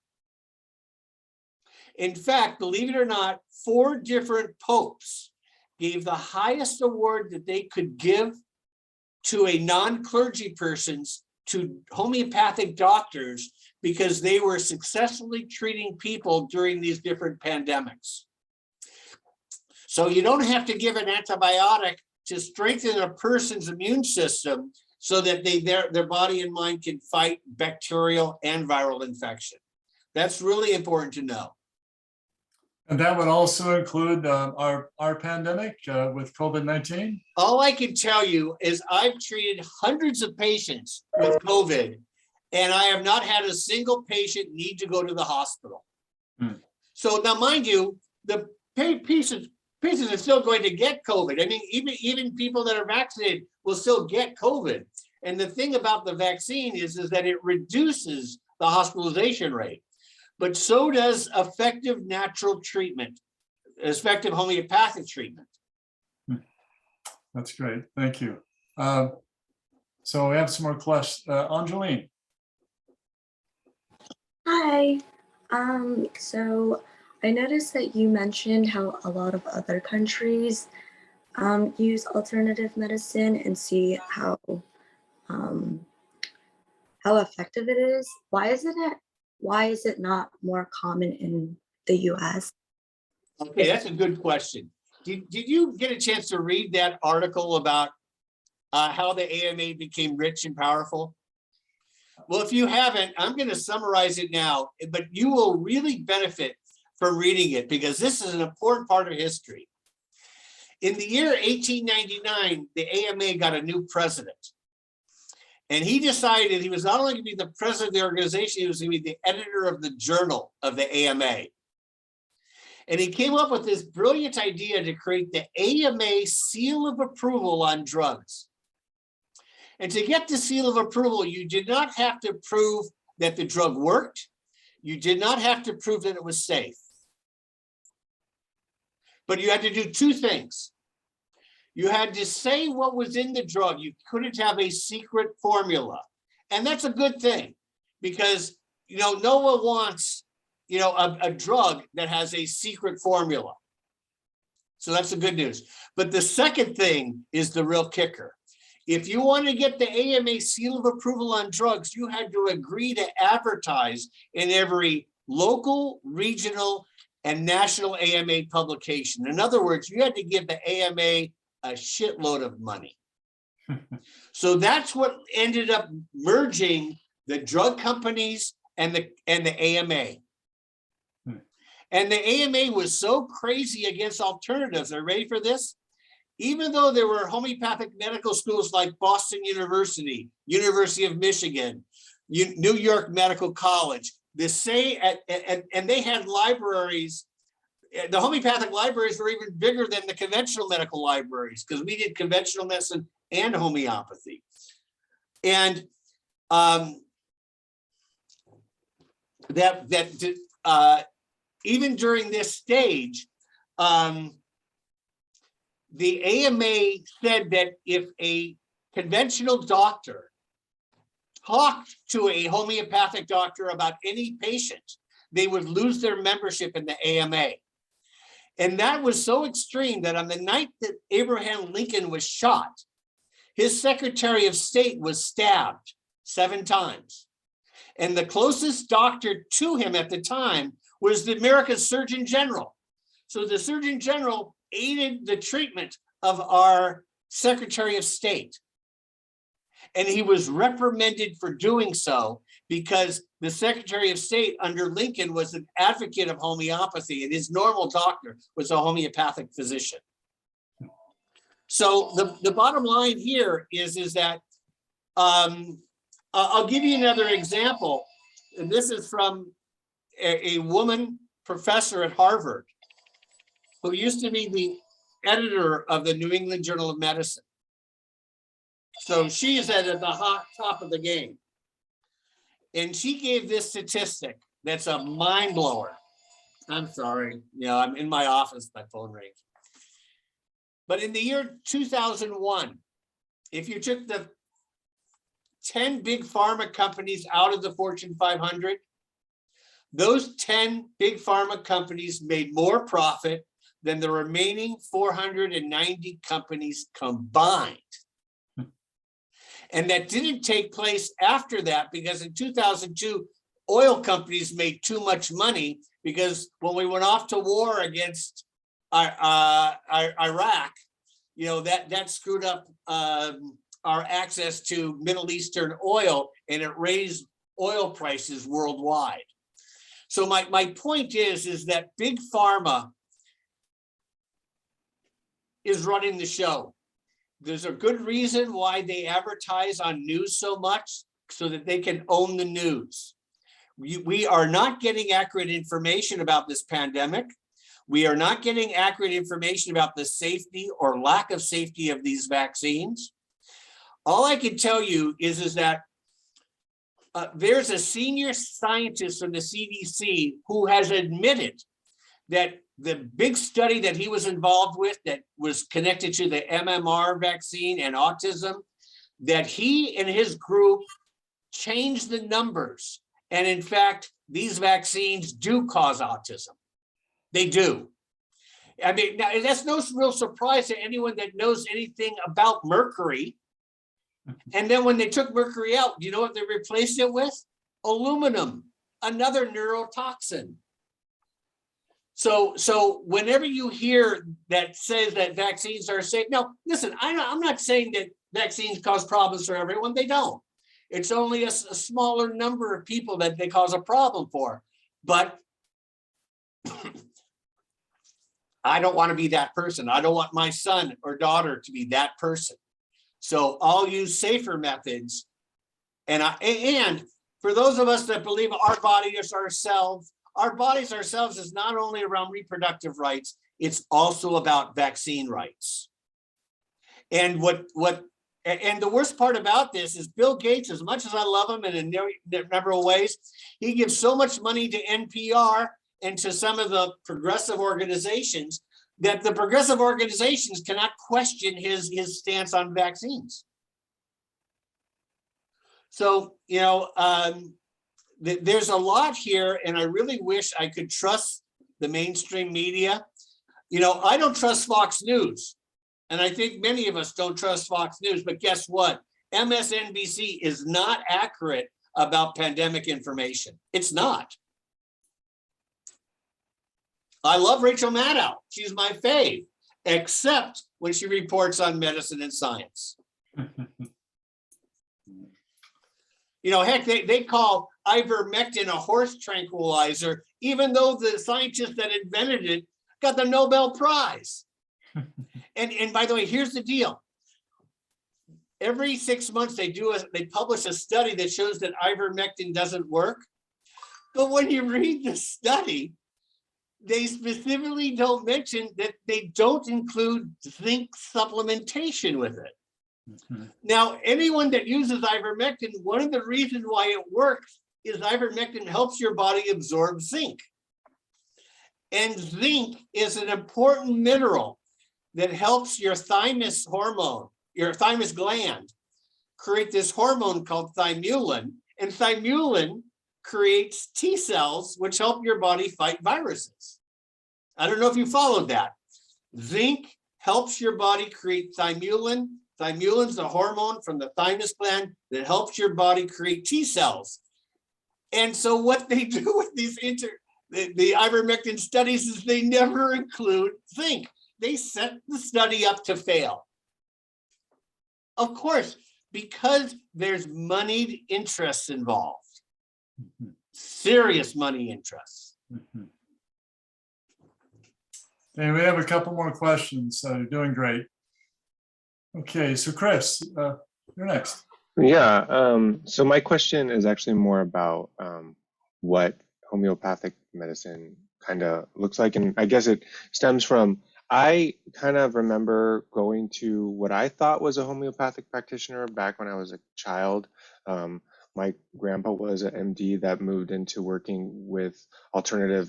In fact, believe it or not, 4 different popes gave the highest award that they could give to a non-clergy persons to homeopathic doctors because they were successfully treating people during these different pandemics. So you don't have to give an antibiotic to strengthen a person's immune system so that their body and mind can fight bacterial and viral infection. That's really important to know. And that would also include our pandemic with COVID-19? All I can tell you is I've treated hundreds of patients with COVID, and I have not had a single patient need to go to the hospital. So now, mind you, the patients are still going to get COVID. I mean, even people that are vaccinated will still get COVID. And the thing about the vaccine is that it reduces the hospitalization rate. But so does effective natural treatment, effective homeopathic treatment. That's great. Thank you. So we have some more questions. Angeline. Hi. So I noticed that you mentioned how a lot of other countries use alternative medicine and see how effective it is. Why is it not more common in the US? Okay, that's a good question. Did you get a chance to read that article about how the AMA became rich and powerful? Well, if you haven't, I'm going to summarize it now, but you will really benefit from reading it because this is an important part of history. In the year 1899, the AMA got a new president. And he decided he was not only going to be the president of the organization, he was going to be the editor of the journal of the AMA. And he came up with this brilliant idea to create the AMA seal of approval on drugs. And to get the seal of approval, you did not have to prove that the drug worked. You did not have to prove that it was safe. But you had to do 2 things. You had to say what was in the drug. You couldn't have a secret formula. And that's a good thing because, no one wants, a drug that has a secret formula. So that's the good news. But the second thing is the real kicker. If you want to get the AMA seal of approval on drugs, you had to agree to advertise in every local, regional, and national AMA publication. In other words, you had to give the AMA a shitload of money. So that's what ended up merging the drug companies and the AMA. And the AMA was so crazy against alternatives. Are you ready for this? Even though there were homeopathic medical schools like Boston University, University of Michigan, New York Medical College, and they had libraries. The homeopathic libraries were even bigger than the conventional medical libraries because we did conventional medicine and homeopathy. And even during this stage, the AMA said that if a conventional doctor talked to a homeopathic doctor about any patient, they would lose their membership in the AMA. And that was so extreme that on the night that Abraham Lincoln was shot, his Secretary of State was stabbed 7 times. And the closest doctor to him at the time was the America's Surgeon General. So the Surgeon General aided the treatment of our Secretary of State. And he was reprimanded for doing so because the Secretary of State under Lincoln was an advocate of homeopathy, and his normal doctor was a homeopathic physician. So the bottom line here is that I'll give you another example. And this is from a woman professor at Harvard who used to be the editor of the New England Journal of Medicine. So she is at the hot top of the game. And she gave this statistic that's a mind blower. I'm sorry, I'm in my office, my phone rings. But in the year 2001, if you took the 10 big pharma companies out of the Fortune 500, those 10 big pharma companies made more profit than the remaining 490 companies combined. And that didn't take place after that because in 2002, oil companies made too much money because when we went off to war against Iraq, that screwed up our access to Middle Eastern oil, and it raised oil prices worldwide. So my point is that big pharma is running the show. There's a good reason why they advertise on news so much, so that they can own the news. We are not getting accurate information about this pandemic. We are not getting accurate information about the safety or lack of safety of these vaccines. All I can tell you is that there's a senior scientist from the CDC who has admitted that the big study that he was involved with that was connected to the MMR vaccine and autism, that he and his group changed the numbers. And in fact, these vaccines do cause autism. They do. I mean, now, that's no real surprise to anyone that knows anything about mercury. And then when they took mercury out, you know what they replaced it with? Aluminum, another neurotoxin. So whenever you hear that says that vaccines are safe, now listen, I'm not saying that vaccines cause problems for everyone. They don't. It's only a smaller number of people that they cause a problem for. But I don't want to be that person. I don't want my son or daughter to be that person. So I'll use safer methods. And for those of us that believe our body is ourselves, our bodies ourselves is not only around reproductive rights, it's also about vaccine rights. And and the worst part about this is Bill Gates, as much as I love him in a number of ways, he gives so much money to NPR and to some of the progressive organizations that the progressive organizations cannot question his stance on vaccines. So, there's a lot here, and I really wish I could trust the mainstream media. I don't trust Fox News, and I think many of us don't trust Fox News, but guess what? MSNBC is not accurate about pandemic information. It's not. I love Rachel Maddow. She's my fave, except when she reports on medicine and science. Heck, they call ivermectin a horse tranquilizer, even though the scientist that invented it got the Nobel Prize. And by the way, here's the deal. Every 6 months they publish a study that shows that ivermectin doesn't work. But when you read the study, they specifically don't mention that they don't include zinc supplementation with it. Mm-hmm. Now, anyone that uses ivermectin, one of the reasons why it works is ivermectin helps your body absorb zinc. And zinc is an important mineral that helps your thymus hormone, your thymus gland, create this hormone called thymulin, and thymulin creates T cells, which help your body fight viruses. I don't know if you followed that. Zinc helps your body create thymulin. Thymulin's a hormone from the thymus gland that helps your body create T cells. And so what they do with these the ivermectin studies is they never include zinc. They set the study up to fail. Of course, because there's moneyed interests involved. Serious money interests. Okay, we have a couple more questions. You're doing great. Okay, so Chris, you're next. Yeah, so my question is actually more about what homeopathic medicine kind of looks like. And I guess it stems from, I kind of remember going to what I thought was a homeopathic practitioner back when I was a child. My grandpa was an MD that moved into working with alternative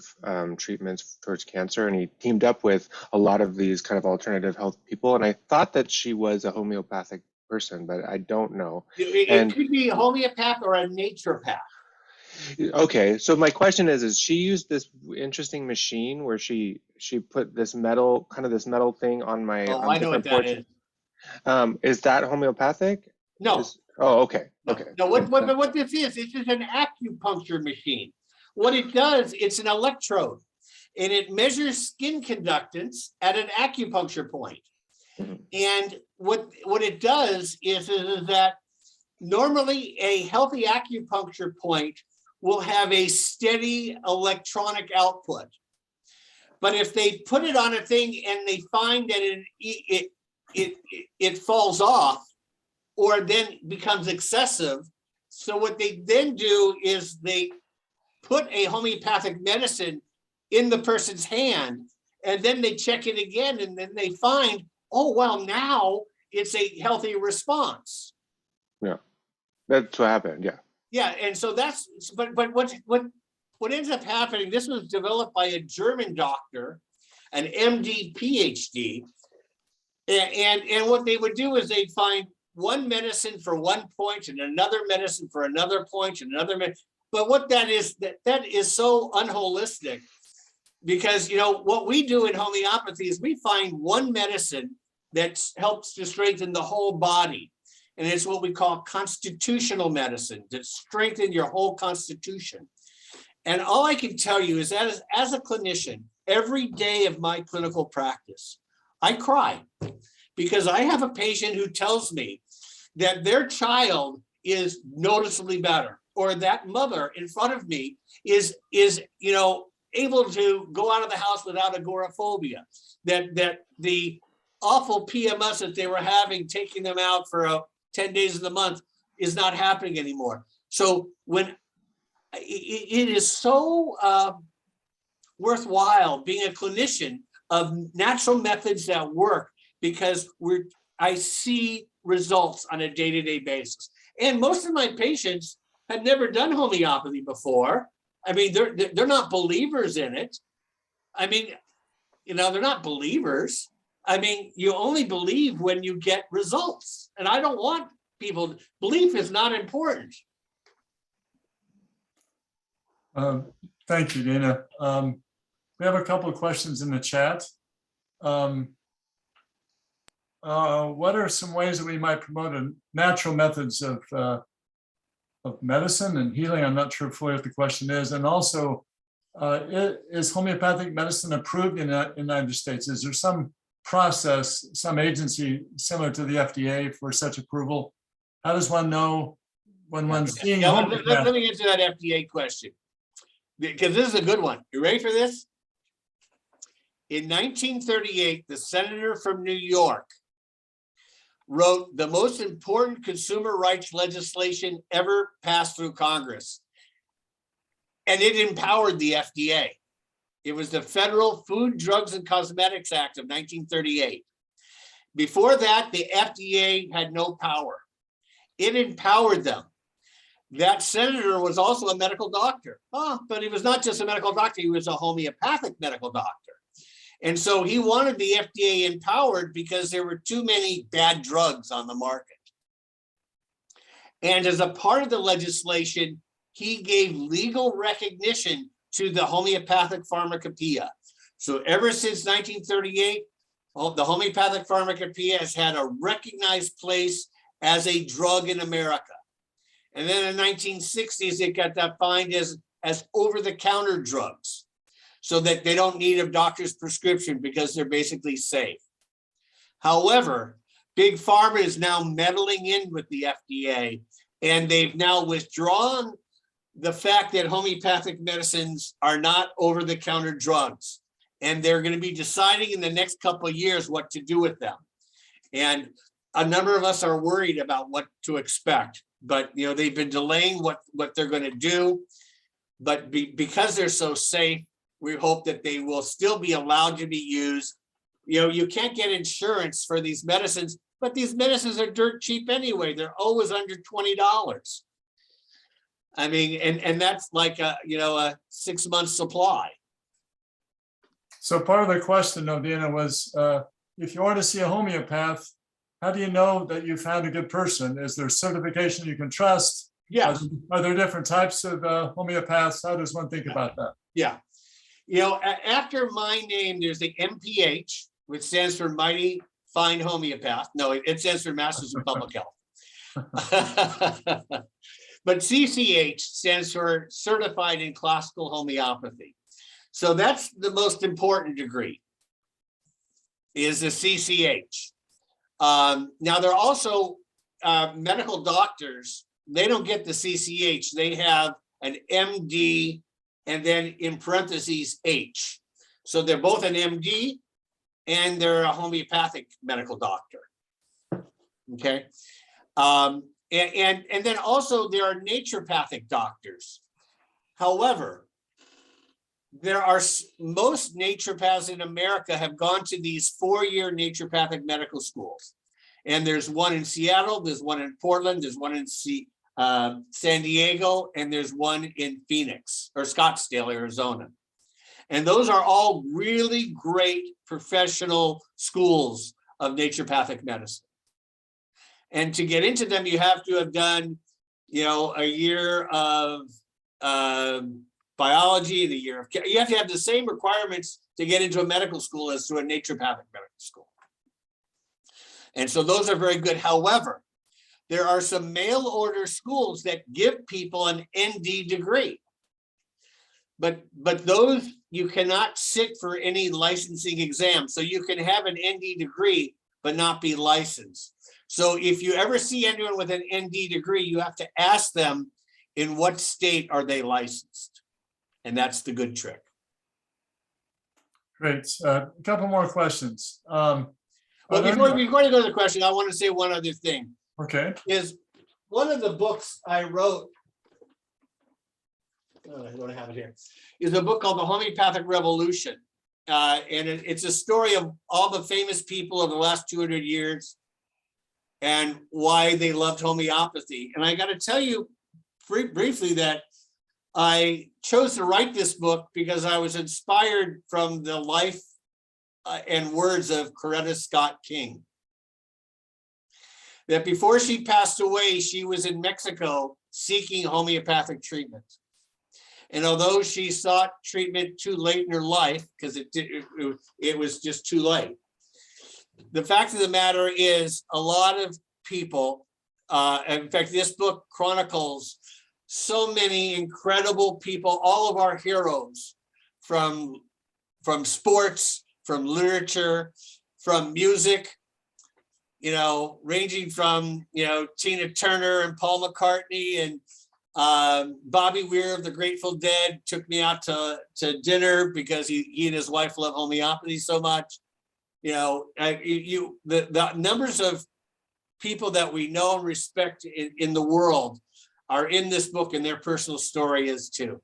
treatments towards cancer, and he teamed up with a lot of these kind of alternative health people. And I thought that she was a homeopathic person, but I don't know. It could be a homeopath or a naturopath. Okay, so my question is she used this interesting machine where she put this metal, kind of this metal thing on my I know what that is. Is that homeopathic? No. Oh, okay. No. Okay. No, what this is an acupuncture machine. What it does, it's an electrode, and it measures skin conductance at an acupuncture point. And what it does is that normally a healthy acupuncture point will have a steady electronic output. But if they put it on a thing and they find that it falls off or then becomes excessive, so what they then do is they put a homeopathic medicine in the person's hand, and then they check it again, and then they find, oh, well, now it's a healthy response. Yeah, that's what happened. Yeah. Yeah, and so that's, but what ends up happening, this was developed by a German doctor, an MD, PhD, and what they would do is they'd find one medicine for one point and another medicine for another point and another medicine. But what that is so unholistic, because, you know, what we do in homeopathy is we find one medicine that helps to strengthen the whole body. And it's what we call constitutional medicine, to strengthen your whole constitution. And all I can tell you is that as a clinician, every day of my clinical practice, I cry because I have a patient who tells me that their child is noticeably better, or that mother in front of me is able to go out of the house without agoraphobia, that the awful PMS that they were having, taking them out for 10 days of the month, is not happening anymore. So when it is so worthwhile being a clinician of natural methods that work, because I see results on a day-to-day basis. And most of my patients had never done homeopathy before. I mean, they're not believers in it. I mean, they're not believers. I mean, you only believe when you get results. And I don't want people, belief is not important. Thank you, Dana. We have a couple of questions in the chat. What are some ways that we might promote natural methods of medicine and healing? I'm not sure fully what the question is. And also, is homeopathic medicine approved in the United States? Is there some process, some agency similar to the FDA for such approval? How does one know when one's seeing homeopathy? Let me answer that FDA question, because this is a good one. You ready for this? In 1938, the senator from New York wrote the most important consumer rights legislation ever passed through Congress. And it empowered the FDA. It was the Federal Food, Drugs, and Cosmetics Act of 1938. Before that, the FDA had no power. It empowered them. That senator was also a medical doctor. But he was not just a medical doctor, he was a homeopathic medical doctor. And so he wanted the FDA empowered because there were too many bad drugs on the market. And as a part of the legislation, he gave legal recognition to the homeopathic pharmacopoeia. So ever since 1938, the homeopathic pharmacopoeia has had a recognized place as a drug in America. And then in the 1960s, it got defined as over-the-counter drugs, so that they don't need a doctor's prescription because they're basically safe. However, Big Pharma is now meddling in with the FDA, and they've now withdrawn the fact that homeopathic medicines are not over-the-counter drugs. And they're going to be deciding in the next couple of years what to do with them. And a number of us are worried about what to expect, but they've been delaying what they're going to do. But because they're so safe, we hope that they will still be allowed to be used. You can't get insurance for these medicines, but these medicines are dirt cheap anyway. They're always under $20. I mean, and that's like a 6-month supply. So part of the question, Dina, was if you want to see a homeopath, how do you know that you found a good person? Is there certification you can trust? Yeah. Are there different types of homeopaths? How does one think about that? Yeah. After my name, there's the M.P.H, which stands for Mighty Fine Homeopath. No, it stands for Masters of Public Health. But CCH stands for Certified in Classical Homeopathy. So that's the most important degree, is the CCH. Now, there are also medical doctors. They don't get the CCH. They have an MD and then in parentheses H. So they're both an MD and they're a homeopathic medical doctor. Okay. And then also there are naturopathic doctors. However, there are most naturopaths in America have gone to these 4-year naturopathic medical schools. And there's one in Seattle, there's one in Portland, there's one in San Diego, and there's one in Phoenix or Scottsdale, Arizona. And those are all really great professional schools of naturopathic medicine. And to get into them, you have to have done, a year of biology and a year of care. You have to have the same requirements to get into a medical school as to a naturopathic medical school. And so those are very good. However, there are some mail order schools that give people an ND degree. But those, you cannot sit for any licensing exam. So you can have an ND degree, but not be licensed. So if you ever see anyone with an ND degree, you have to ask them in what state are they licensed. And that's the good trick. Great. A couple more questions. Well, before you go to the question, I want to say one other thing. Okay. Is one of the books I wrote, I don't have it here, is a book called The Homeopathic Revolution. And it's a story of all the famous people of the last 200 years and why they loved homeopathy. And I got to tell you briefly that I chose to write this book because I was inspired from the life and words of Coretta Scott King. That before she passed away, she was in Mexico seeking homeopathic treatment. And although she sought treatment too late in her life, because it was just too late, the fact of the matter is a lot of people, in fact, this book chronicles so many incredible people, all of our heroes from sports, from literature, from music, ranging from, Tina Turner and Paul McCartney and Bobby Weir of the Grateful Dead took me out to dinner because he and his wife love homeopathy so much. The numbers of people that we know and respect in the world are in this book, and their personal story is too.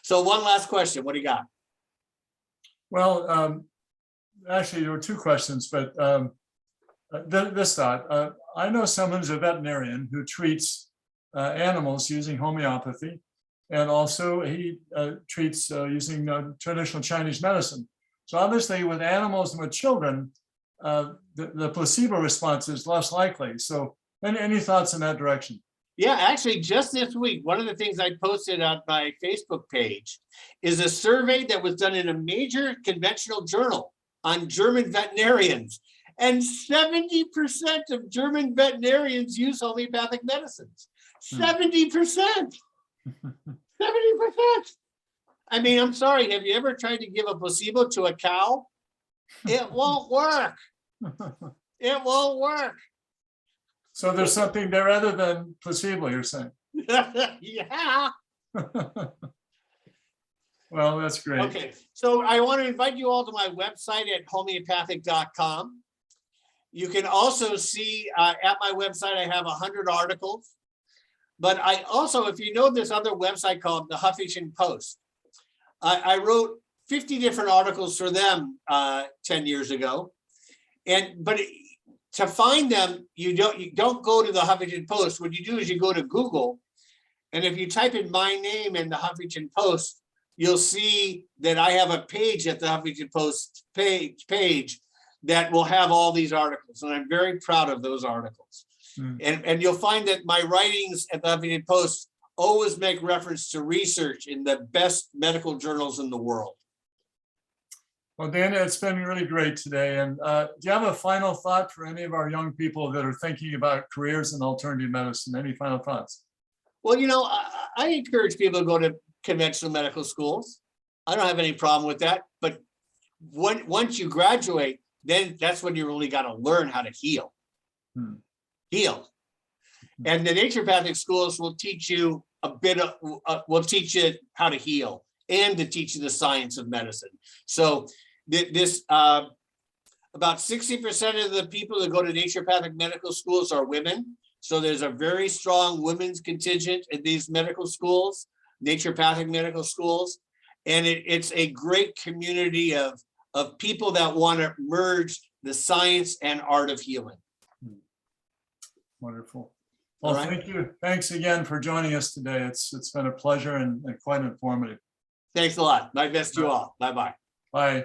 So one last question, what do you got? Well, actually, there were two questions, but this thought. I know someone who's a veterinarian who treats animals using homeopathy, and also he treats using traditional Chinese medicine. So obviously with animals and with children, the placebo response is less likely. So Any thoughts in that direction? Yeah, actually, just this week, one of the things I posted on my Facebook page is a survey that was done in a major conventional journal on German veterinarians. And 70% of German veterinarians use homeopathic medicines. 70%. 70%. I mean, I'm sorry, have you ever tried to give a placebo to a cow? It won't work. It won't work. So there's something there other than placebo, you're saying? Yeah. Well, that's great. Okay, so I want to invite you all to my website at homeopathic.com. You can also see at my website, I have 100 articles. But I also, if you know this other website called the Huffington Post, I wrote 50 different articles for them 10 years ago. But to find them, you don't go to the Huffington Post. What you do is you go to Google, and if you type in my name in the Huffington Post, you'll see that I have a page at the Huffington Post page that will have all these articles, and I'm very proud of those articles. And you'll find that my writings at the Huffington Post always make reference to research in the best medical journals in the world. Well, Dana, it's been really great today. And do you have a final thought for any of our young people that are thinking about careers in alternative medicine? Any final thoughts? Well, you know, I encourage people to go to conventional medical schools. I don't have any problem with that. But once you graduate, then that's when you really got to learn how to heal. Heal. And the naturopathic schools will teach you will teach you how to heal and to teach you the science of medicine. So this about 60% of the people that go to naturopathic medical schools are women. So there's a very strong women's contingent in these medical schools, naturopathic medical schools. And it's a great community of people that want to merge the science and art of healing. Wonderful. Well, All right. Thank you. Thanks again for joining us today. It's been a pleasure and quite informative. Thanks a lot. My best to you all. Bye-bye. Bye.